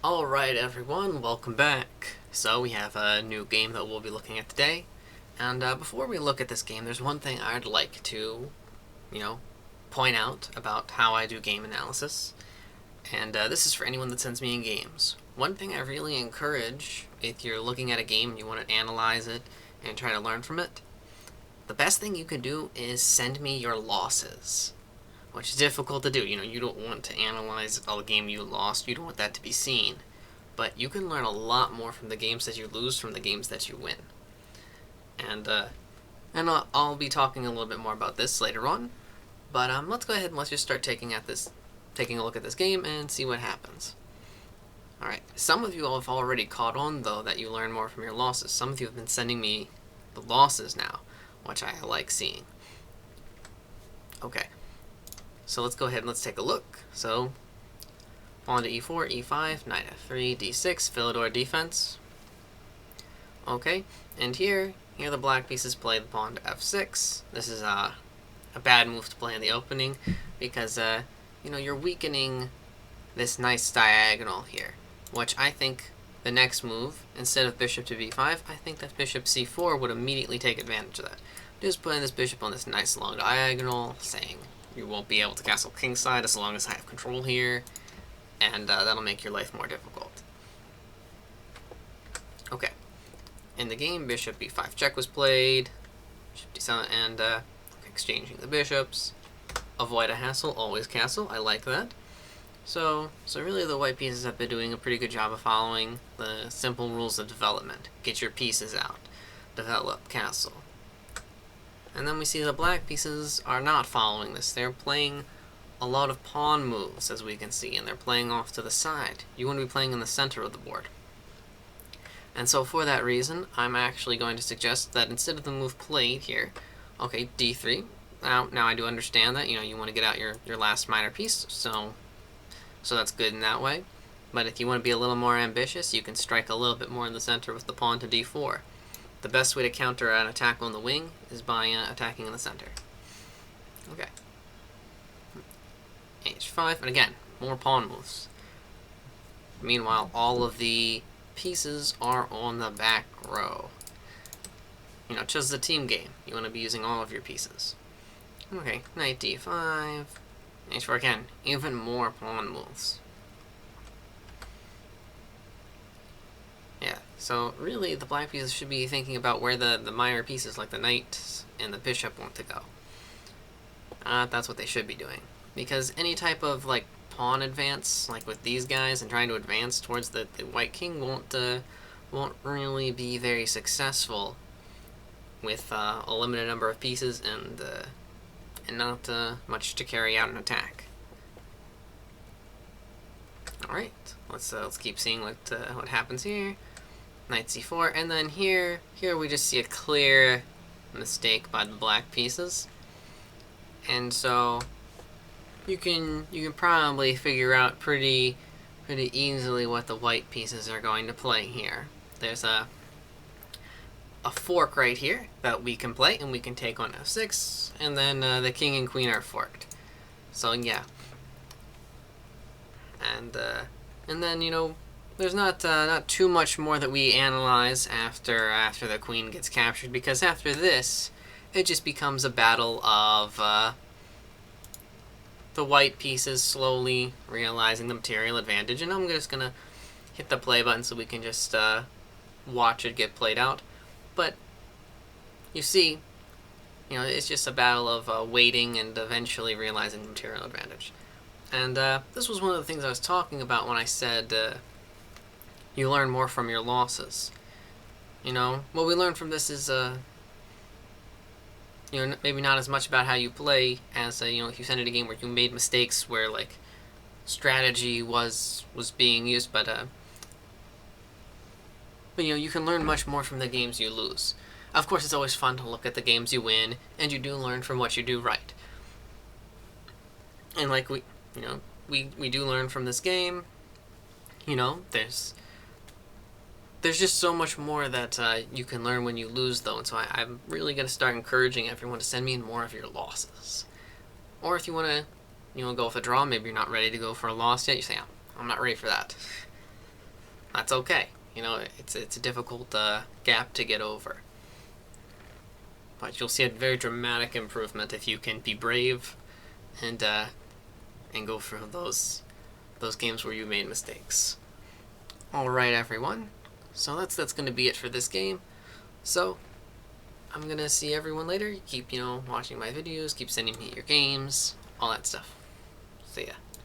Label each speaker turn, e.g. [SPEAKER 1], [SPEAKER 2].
[SPEAKER 1] Alright everyone, welcome back. So we have a new game that we'll be looking at today. And before we look at this game, there's one thing I'd like to, point out about how I do game analysis. And this is for anyone that sends me in games. One thing I really encourage, if you're looking at a game and you want to analyze it and try to learn from it, the best thing you can do is send me your losses. Which is difficult to do. You don't want to analyze a game you lost. You don't want that to be seen. But you can learn a lot more from the games that you lose from the games that you win. And I'll be talking a little bit more about this later on. But let's go ahead and let's just start taking a look at this game and see what happens. Alright, some of you have already caught on, though, that you learn more from your losses. Some of you have been sending me the losses now, which I like seeing. Okay. So let's go ahead and let's take a look. So, pawn to e4, e5, knight f3, d6, Philidor defense. Okay, and here the black pieces play the pawn to f6. This is a bad move to play in the opening because, you're weakening this nice diagonal here, which I think the next move, instead of bishop to b5, I think that bishop c4 would immediately take advantage of that. Just putting this bishop on this nice long diagonal, saying you won't be able to castle kingside as long as I have control here, and that'll make your life more difficult. Okay. In the game, bishop b5 check was played, bishop d7, and exchanging the bishops. Avoid a hassle, always castle. I like that. So really the white pieces have been doing a pretty good job of following the simple rules of development. Get your pieces out. Develop, castle. And then we see the black pieces are not following this. They're playing a lot of pawn moves, as we can see, and they're playing off to the side. You want to be playing in the center of the board. And so for that reason, I'm actually going to suggest that instead of the move played here, okay, d3. Now I do understand that, you want to get out your last minor piece, so that's good in that way. But if you want to be a little more ambitious, you can strike a little bit more in the center with the pawn to d4. The best way to counter an attack on the wing is by attacking in the center. Okay. h5, and again, more pawn moves. Meanwhile, all of the pieces are on the back row. Just the team game. You want to be using all of your pieces. Okay, knight d5, h4 again, even more pawn moves. Yeah, so really the black pieces should be thinking about where the minor pieces like the knight and the bishop want to go. That's what they should be doing. Because any type of pawn advance, like with these guys and trying to advance towards the white king won't really be very successful with a limited number of pieces and not much to carry out an attack. Alright, let's keep seeing what happens here. Knight c4, and then here we just see a clear mistake by the black pieces. And so you can probably figure out pretty easily what the white pieces are going to play here. There's a fork right here that we can play, and we can take on f6, and then the king and queen are forked. So yeah. And then there's not too much more that we analyze after the queen gets captured, because after this it just becomes a battle of the white pieces slowly realizing the material advantage, and I'm just gonna hit the play button so we can just watch it get played out. But you see, it's just a battle of waiting and eventually realizing the material advantage. And this was one of the things I was talking about when I said you learn more from your losses. What we learn from this is maybe not as much about how you play as if you send it a game where you made mistakes where strategy was being used, but you can learn much more from the games you lose. Of course, it's always fun to look at the games you win, and you do learn from what you do right. And we do learn from this game. There's just so much more that you can learn when you lose, though, and so I'm really going to start encouraging everyone to send me in more of your losses. Or if you want to, go with a draw, maybe you're not ready to go for a loss yet, you say, I'm not ready for that. That's okay. You know, it's a difficult gap to get over. But you'll see a very dramatic improvement if you can be brave and go through those games where you made mistakes. All right, everyone. So that's going to be it for this game. So I'm gonna see everyone later. Keep watching my videos. Keep sending me your games. All that stuff. See ya.